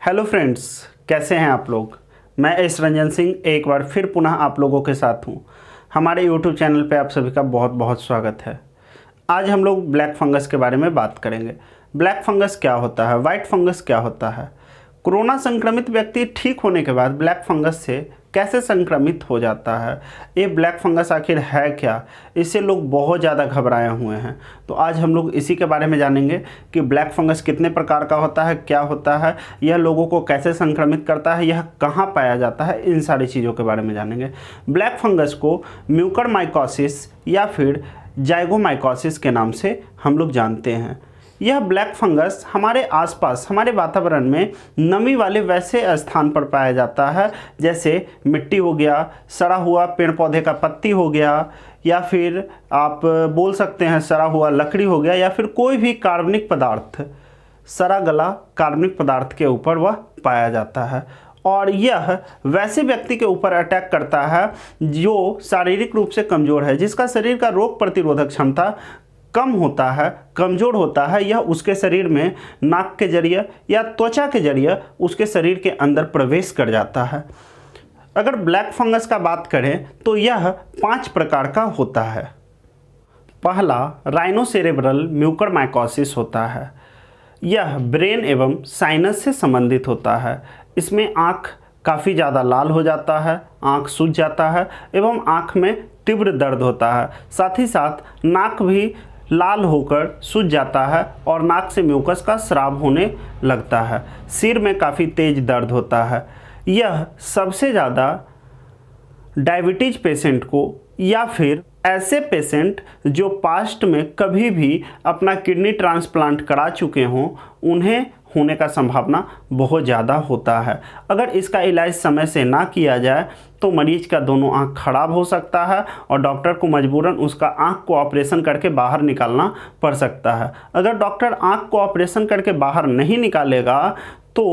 Hello friends, कैसे हैं आप लोग। मैं एस रंजन सिंह एक बार फिर पुनः आप लोगों के साथ हूं। हमारे यूट्यूब चैनल पे आप सभी का बहुत बहुत स्वागत है। आज हम लोग ब्लैक फंगस के बारे में बात करेंगे। ब्लैक फंगस क्या होता है, वाइट फंगस क्या होता है, कोरोना संक्रमित व्यक्ति ठीक होने के बाद ब्लैक फंगस से कैसे संक्रमित हो जाता है, ये ब्लैक फंगस आखिर है क्या, इससे लोग बहुत ज़्यादा घबराए हुए हैं। तो आज हम लोग इसी के बारे में जानेंगे कि ब्लैक फंगस कितने प्रकार का होता है, क्या होता है, यह लोगों को कैसे संक्रमित करता है, यह कहाँ पाया जाता है, इन सारी चीज़ों के बारे में जानेंगे। ब्लैक फंगस को म्यूकरमाइकोसिस या फिर जाइगोमाइकोसिस के नाम से हम लोग जानते हैं। यह ब्लैक फंगस हमारे आसपास हमारे वातावरण में नमी वाले वैसे स्थान पर पाया जाता है, जैसे मिट्टी हो गया, सड़ा हुआ पेड़ पौधे का पत्ती हो गया, या फिर आप बोल सकते हैं सड़ा हुआ लकड़ी हो गया, या फिर कोई भी कार्बनिक पदार्थ, सड़ा गला कार्बनिक पदार्थ के ऊपर वह पाया जाता है। और यह वैसे व्यक्ति के ऊपर अटैक करता है जो शारीरिक रूप से कमज़ोर है, जिसका शरीर का रोग प्रतिरोधक क्षमता कम होता है, कमज़ोर होता है। यह उसके शरीर में नाक के जरिए या त्वचा के जरिए उसके शरीर के अंदर प्रवेश कर जाता है। अगर ब्लैक फंगस का बात करें तो यह 5 प्रकार का होता है। पहला राइनोसेरेब्रल म्यूकरमाइकोसिस होता है। यह ब्रेन एवं साइनस से संबंधित होता है। इसमें आँख काफ़ी ज़्यादा लाल हो जाता है, आँख सूज जाता है एवं आँख में तीव्र दर्द होता है। साथ ही साथ नाक भी लाल होकर सूज जाता है और नाक से म्यूकस का स्राव होने लगता है। सिर में काफ़ी तेज दर्द होता है। यह सबसे ज़्यादा डायबिटीज पेशेंट को या फिर ऐसे पेशेंट जो पास्ट में कभी भी अपना किडनी ट्रांसप्लांट करा चुके हों, उन्हें होने का संभावना बहुत ज़्यादा होता है। अगर इसका इलाज समय से ना किया जाए तो मरीज का दोनों आँख खराब हो सकता है और डॉक्टर को मजबूरन उसका आँख को ऑपरेशन करके बाहर निकालना पड़ सकता है। अगर डॉक्टर आँख को ऑपरेशन करके बाहर नहीं निकालेगा तो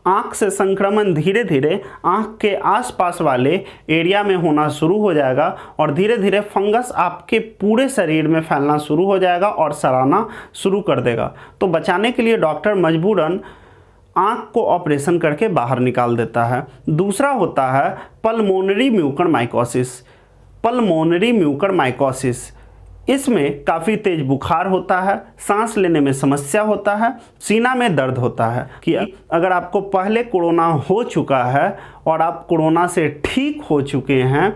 आँख से संक्रमण धीरे धीरे आँख के आसपास वाले एरिया में होना शुरू हो जाएगा और धीरे धीरे फंगस आपके पूरे शरीर में फैलना शुरू हो जाएगा और सड़ाना शुरू कर देगा। तो बचाने के लिए डॉक्टर मजबूरन आँख को ऑपरेशन करके बाहर निकाल देता है। दूसरा होता है पल्मोनरी म्यूकरमाइकोसिस। पल्मोनरी म्यूकरमाइकोसिस, इसमें काफ़ी तेज बुखार होता है, सांस लेने में समस्या होता है, सीना में दर्द होता है। कि अगर आपको पहले कोरोना हो चुका है और आप कोरोना से ठीक हो चुके हैं,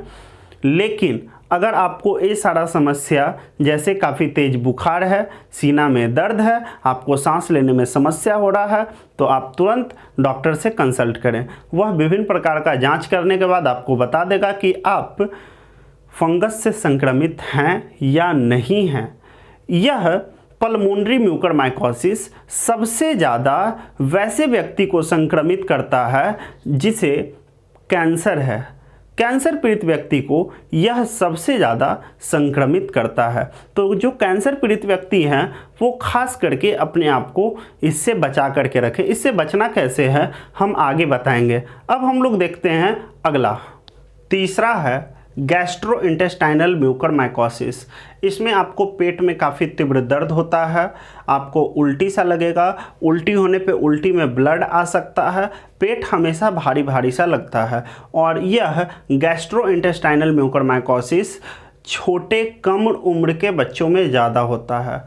लेकिन अगर आपको ये सारा समस्या जैसे काफ़ी तेज बुखार है, सीना में दर्द है, आपको सांस लेने में समस्या हो रहा है, तो आप तुरंत डॉक्टर से कंसल्ट करें। वह विभिन्न प्रकार का जांच करने के बाद आपको बता देगा कि आप फंगस से संक्रमित हैं या नहीं हैं। यह पल्मोनरी म्यूकरमाइकोसिस सबसे ज़्यादा वैसे व्यक्ति को संक्रमित करता है जिसे कैंसर है। कैंसर पीड़ित व्यक्ति को यह सबसे ज़्यादा संक्रमित करता है। तो जो कैंसर पीड़ित व्यक्ति हैं वो खास करके अपने आप को इससे बचा करके रखें। इससे बचना कैसे है हम आगे बताएंगे। अब हम लोग देखते हैं अगला, तीसरा है गैस्ट्रोइंटेस्टाइनल म्यूकरमाइकोसिस। इसमें आपको पेट में काफ़ी तीव्र दर्द होता है, आपको उल्टी सा लगेगा, उल्टी होने पे उल्टी में ब्लड आ सकता है, पेट हमेशा भारी भारी सा लगता है। और यह गैस्ट्रोइंटेस्टाइनल म्यूकरमाइकोसिस छोटे कम उम्र के बच्चों में ज़्यादा होता है।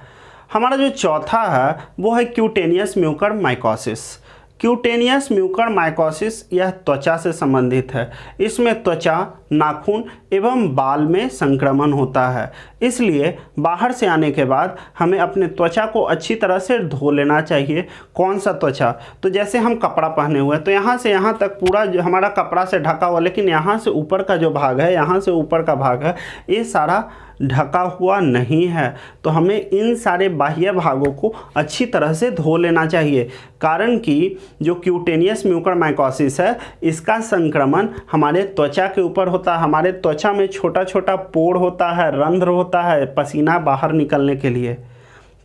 हमारा जो चौथा है वो है क्यूटेनियस म्यूकरमाइकोसिस। क्यूटेनियस म्यूकरमाइकोसिस यह त्वचा से संबंधित है। इसमें त्वचा, नाखून एवं बाल में संक्रमण होता है। इसलिए बाहर से आने के बाद हमें अपने त्वचा को अच्छी तरह से धो लेना चाहिए। कौन सा त्वचा, तो जैसे हम कपड़ा पहने हुए हैं तो यहाँ से यहाँ तक पूरा जो हमारा कपड़ा से ढका हुआ, लेकिन यहाँ से ऊपर का जो भाग है, यहाँ से ऊपर का भाग है, ये सारा ढका हुआ नहीं है। तो हमें इन सारे बाह्य भागों को अच्छी तरह से धो लेना चाहिए। कारण कि जो क्यूटेनियस म्यूकरमाइकोसिस है इसका संक्रमण हमारे त्वचा के ऊपर होता है। हमारे त्वचा में छोटा छोटा पोर होता है, रंध्र होता है पसीना बाहर निकलने के लिए,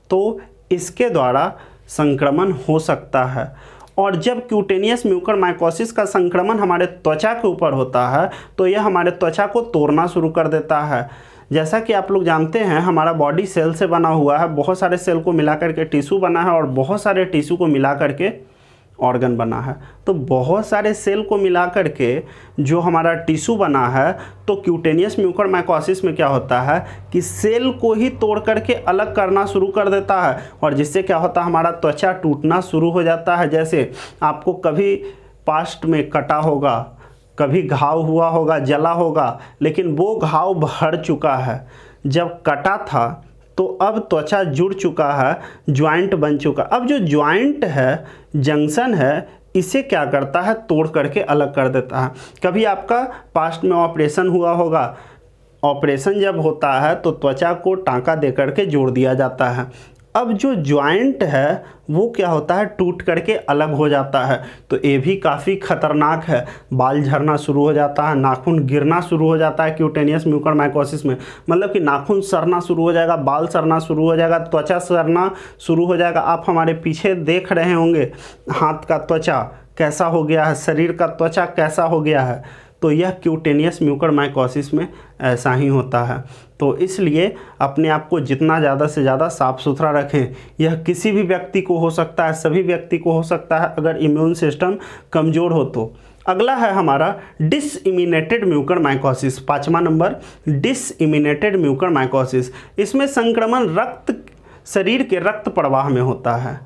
तो इसके द्वारा संक्रमण हो सकता है। और जब क्यूटेनियस म्यूकरमाइकोसिस का संक्रमण हमारे त्वचा के ऊपर होता है तो यह हमारे त्वचा को तोड़ना शुरू कर देता है। जैसा कि आप लोग जानते हैं हमारा बॉडी सेल से बना हुआ है, बहुत सारे सेल को मिला करके टिश्यू बना है और बहुत सारे टिश्यू को मिला करके ऑर्गन बना है। तो बहुत सारे सेल को मिला करके जो हमारा टिश्यू बना है, तो क्यूटेनियस म्यूकरमाइकोसिस में क्या होता है कि सेल को ही तोड़ करके अलग करना शुरू कर देता है, और जिससे क्या होता है हमारा त्वचा टूटना शुरू हो जाता है। जैसे आपको कभी पास्ट में कटा होगा, कभी घाव हुआ होगा, जला होगा, लेकिन वो घाव भर चुका है। जब कटा था तो अब त्वचा जुड़ चुका है, ज्वाइंट बन चुका। अब जो ज्वाइंट है, जंक्शन है, इसे क्या करता है, तोड़ करके अलग कर देता है। कभी आपका पास्ट में ऑपरेशन हुआ होगा, ऑपरेशन जब होता है तो त्वचा को टाँका दे करके जोड़ दिया जाता है। अब जो ज्वाइंट है वो क्या होता है, टूट करके अलग हो जाता है। तो ये भी काफ़ी खतरनाक है। बाल झड़ना शुरू हो जाता है, नाखून गिरना शुरू हो जाता है क्यूटेनियस म्यूकरमाइकोसिस में। मतलब कि नाखून सड़ना शुरू हो जाएगा, बाल सड़ना शुरू हो जाएगा, त्वचा सड़ना शुरू हो जाएगा। आप हमारे पीछे देख रहे होंगे हाथ का त्वचा कैसा हो गया है, शरीर का त्वचा कैसा हो गया है। तो यह क्यूटेनियस म्यूकरमाइकोसिस में ऐसा ही होता है। तो इसलिए अपने आप को जितना ज़्यादा से ज़्यादा साफ़ सुथरा रखें। यह किसी भी व्यक्ति को हो सकता है, सभी व्यक्ति को हो सकता है अगर इम्यून सिस्टम कमज़ोर हो तो। अगला है हमारा डिसइम्यूनेटेड म्यूकरमाइकोसिस, 5वां नंबर डिसइम्यूनेटेड म्यूकरमाइकोसिस। इसमें संक्रमण शरीर के रक्त प्रवाह में होता है,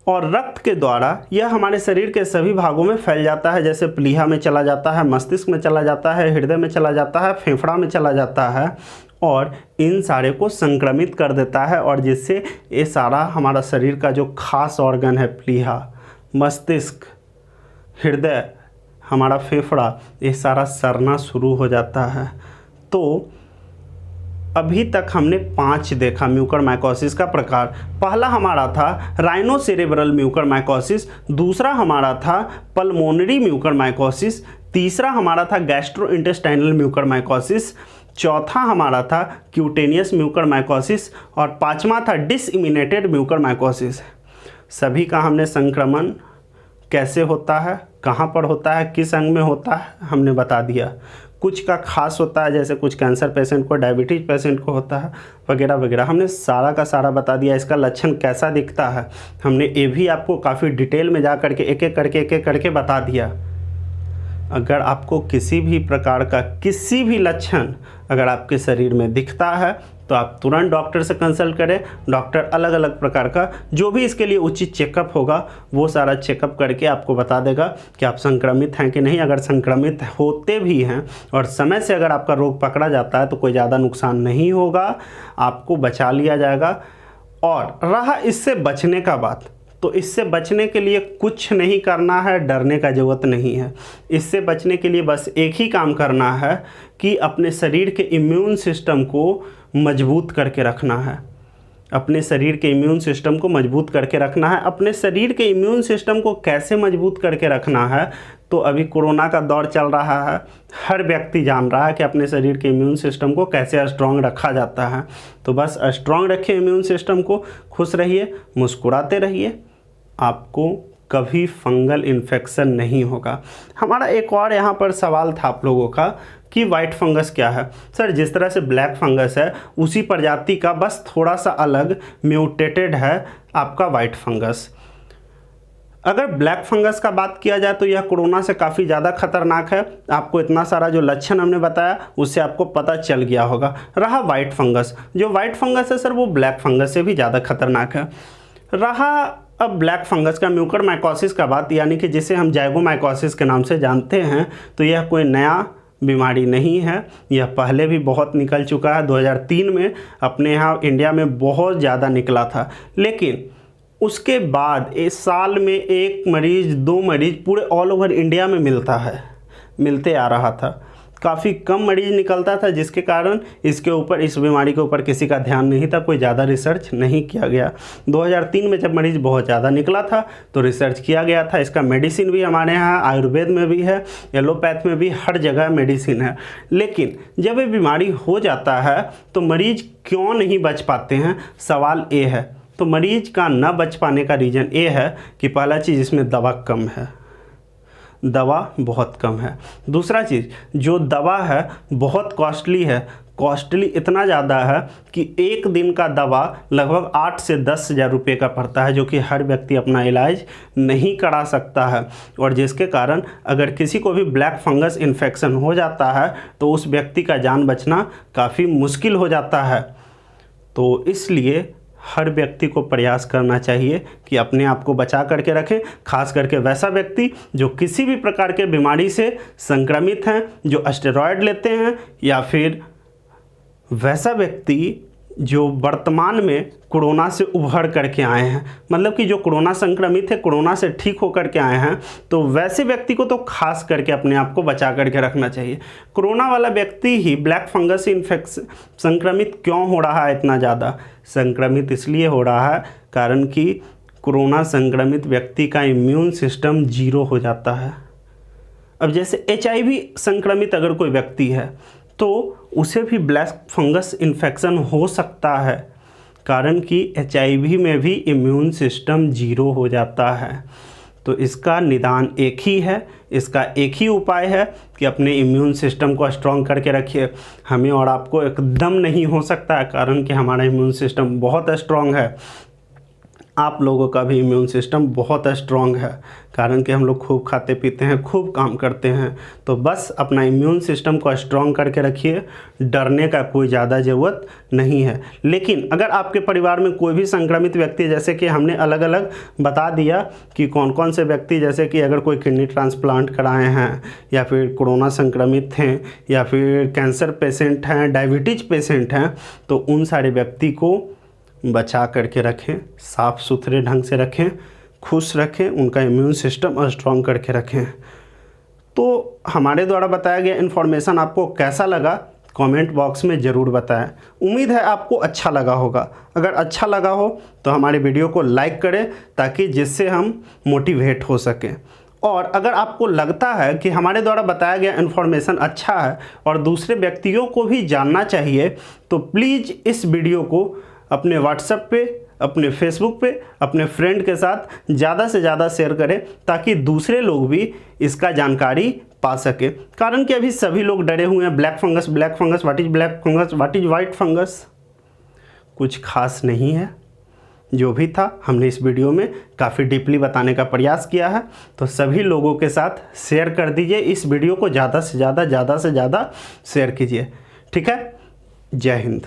और रक्त के द्वारा यह हमारे शरीर के सभी भागों में फैल जाता है। जैसे प्लीहा में चला जाता है, मस्तिष्क में चला जाता है, हृदय में चला जाता है, फेफड़ा में चला जाता है, और इन सारे को संक्रमित कर देता है। और जिससे ये सारा हमारा शरीर का जो खास ऑर्गन है, प्लीहा, मस्तिष्क, हृदय, हमारा फेफड़ा, ये सारा सड़ना शुरू हो जाता है। तो अभी तक हमने 5 देखा म्यूकरमाइकोसिस का प्रकार। पहला हमारा था राइनोसेरेब्रल म्यूकरमाइकोसिस, दूसरा हमारा था पल्मोनरी म्यूकरमाइकोसिस, तीसरा हमारा था गैस्ट्रोइंटेस्टाइनल म्यूकरमाइकोसिस, चौथा हमारा था क्यूटेनियस म्यूकरमाइकोसिस, और 5वां था डिसइम्यूनेटेड म्यूकरमाइकोसिस। सभी का हमने संक्रमण कैसे होता है, कहाँ पर होता है, किस अंग में होता है, हमने बता दिया। कुछ का खास होता है, जैसे कुछ कैंसर पेशेंट को, डायबिटीज पेशेंट को होता है, वगैरह वगैरह। हमने सारा का सारा बता दिया। इसका लक्षण कैसा दिखता है हमने ये भी आपको काफ़ी डिटेल में जा करके एक एक करके बता दिया। अगर आपको किसी भी प्रकार का किसी भी लक्षण अगर आपके शरीर में दिखता है तो आप तुरंत डॉक्टर से कंसल्ट करें। डॉक्टर अलग अलग प्रकार का जो भी इसके लिए उचित चेकअप होगा वो सारा चेकअप करके आपको बता देगा कि आप संक्रमित हैं कि नहीं। अगर संक्रमित होते भी हैं और समय से अगर आपका रोग पकड़ा जाता है तो कोई ज़्यादा नुकसान नहीं होगा, आपको बचा लिया जाएगा। और रहा इससे बचने का बात, तो इससे बचने के लिए कुछ नहीं करना है, डरने का ज़रूरत नहीं है। इससे बचने के लिए बस एक ही काम करना है कि अपने शरीर के इम्यून सिस्टम को मजबूत करके रखना है। अपने शरीर के इम्यून सिस्टम को मजबूत करके रखना है। अपने शरीर के इम्यून सिस्टम को कैसे मजबूत करके रखना है, तो अभी कोरोना का दौर चल रहा है, हर व्यक्ति जान रहा है कि अपने शरीर के इम्यून सिस्टम को कैसे स्ट्रॉन्ग रखा जाता है। तो बस स्ट्रॉन्ग रखिए इम्यून सिस्टम को, खुश रहिए, मुस्कुराते रहिए, आपको कभी फंगल इन्फेक्शन नहीं होगा। हमारा एक और यहाँ पर सवाल था आप लोगों का कि वाइट फंगस क्या है। सर, जिस तरह से ब्लैक फंगस है उसी प्रजाति का बस थोड़ा सा अलग म्यूटेटेड है आपका वाइट फंगस। अगर ब्लैक फंगस का बात किया जाए तो यह कोरोना से काफ़ी ज़्यादा खतरनाक है। आपको इतना सारा जो लक्षण हमने बताया उससे आपको पता चल गया होगा। रहा वाइट फंगस, जो वाइट फंगस है सर वो ब्लैक फंगस से भी ज़्यादा खतरनाक है। रहा अब ब्लैक फंगस का म्यूकरमाइकोसिस का बात, यानी कि जिसे हम जाइगोमाइकोसिस के नाम से जानते हैं, तो यह कोई नया बीमारी नहीं है। यह पहले भी बहुत निकल चुका है। 2003 में अपने यहाँ इंडिया में बहुत ज़्यादा निकला था, लेकिन उसके बाद इस साल में 1 मरीज़ 2 मरीज़ पूरे ऑल ओवर इंडिया में मिलते आ रहा था। काफ़ी कम मरीज़ निकलता था, जिसके कारण इसके ऊपर, इस बीमारी के ऊपर किसी का ध्यान नहीं था, कोई ज़्यादा रिसर्च नहीं किया गया। 2003 में जब मरीज़ बहुत ज़्यादा निकला था तो रिसर्च किया गया था। इसका मेडिसिन भी हमारे यहाँ आयुर्वेद में भी है, एलोपैथ में भी, हर जगह मेडिसिन है। लेकिन जब ये बीमारी हो जाता है तो मरीज़ क्यों नहीं बच पाते हैं, सवाल ये है। तो मरीज़ का न बच पाने का रीज़न ये है कि पहला चीज़, इसमें दवा कम है, दवा बहुत कम है। दूसरा चीज़, जो दवा है बहुत कॉस्टली है। कॉस्टली इतना ज़्यादा है कि एक दिन का दवा लगभग 8 से 10 हज़ार रुपये का पड़ता है, जो कि हर व्यक्ति अपना इलाज नहीं करा सकता है। और जिसके कारण अगर किसी को भी ब्लैक फंगस इन्फेक्शन हो जाता है तो उस व्यक्ति का जान बचना काफ़ी मुश्किल हो जाता है। तो इसलिए हर व्यक्ति को प्रयास करना चाहिए कि अपने आप को बचा करके रखें, खास करके वैसा व्यक्ति जो किसी भी प्रकार के बीमारी से संक्रमित हैं, जो स्टेरॉयड लेते हैं, या फिर वैसा व्यक्ति जो वर्तमान में कोरोना से उभर करके आए हैं, मतलब कि जो कोरोना संक्रमित है, कोरोना से ठीक होकर के आए हैं, तो वैसे व्यक्ति को तो खास करके अपने आप को बचा करके रखना चाहिए। कोरोना वाला व्यक्ति ही ब्लैक फंगस इन्फेक्शन संक्रमित क्यों हो रहा है इतना ज़्यादा? संक्रमित इसलिए हो रहा है कारण कि कोरोना संक्रमित व्यक्ति का इम्यून सिस्टम जीरो हो जाता है। अब जैसे HIV संक्रमित अगर कोई व्यक्ति है तो उसे भी ब्लैक फंगस इन्फेक्शन हो सकता है, कारण कि HIV में भी इम्यून सिस्टम जीरो हो जाता है। तो इसका निदान एक ही है, इसका एक ही उपाय है कि अपने इम्यून सिस्टम को स्ट्रॉन्ग करके रखिए। हमें और आपको एकदम नहीं हो सकता है, कारण कि हमारा इम्यून सिस्टम बहुत स्ट्रॉन्ग है। आप लोगों का भी इम्यून सिस्टम बहुत स्ट्रॉन्ग है, कारण कि हम लोग खूब खाते पीते हैं, खूब काम करते हैं। तो बस अपना इम्यून सिस्टम को स्ट्रॉन्ग करके रखिए, डरने का कोई ज़्यादा ज़रूरत नहीं है। लेकिन अगर आपके परिवार में कोई भी संक्रमित व्यक्ति, जैसे कि हमने अलग अलग बता दिया कि कौन कौन से व्यक्ति, जैसे कि अगर कोई किडनी ट्रांसप्लांट कराए हैं, या फिर कोरोना संक्रमित हैं, या फिर कैंसर पेशेंट हैं, डायबिटीज़ पेशेंट हैं, तो उन सारे व्यक्ति को बचा करके रखें, साफ़ सुथरे ढंग से रखें, खुश रखें, उनका इम्यून सिस्टम स्ट्रॉन्ग करके रखें। तो हमारे द्वारा बताया गया इन्फॉर्मेशन आपको कैसा लगा कमेंट बॉक्स में ज़रूर बताएं। उम्मीद है आपको अच्छा लगा होगा। अगर अच्छा लगा हो तो हमारे वीडियो को लाइक करें, ताकि जिससे हम मोटिवेट हो सकें। और अगर आपको लगता है कि हमारे द्वारा बताया गया इन्फॉर्मेशन अच्छा है और दूसरे व्यक्तियों को भी जानना चाहिए, तो प्लीज़ इस वीडियो को अपने व्हाट्सएप पे, अपने फेसबुक पे, अपने फ्रेंड के साथ ज़्यादा से ज़्यादा शेयर करें, ताकि दूसरे लोग भी इसका जानकारी पा सके। कारण कि अभी सभी लोग डरे हुए हैं, black fungus, black fungus, what is black fungus, what is white fungus. कुछ खास नहीं है, जो भी था हमने इस वीडियो में काफ़ी डीपली बताने का प्रयास किया है। तो सभी लोगों के साथ शेयर कर दीजिए, इस वीडियो को ज़्यादा से ज़्यादा शेयर कीजिए। ठीक है, जय हिंद।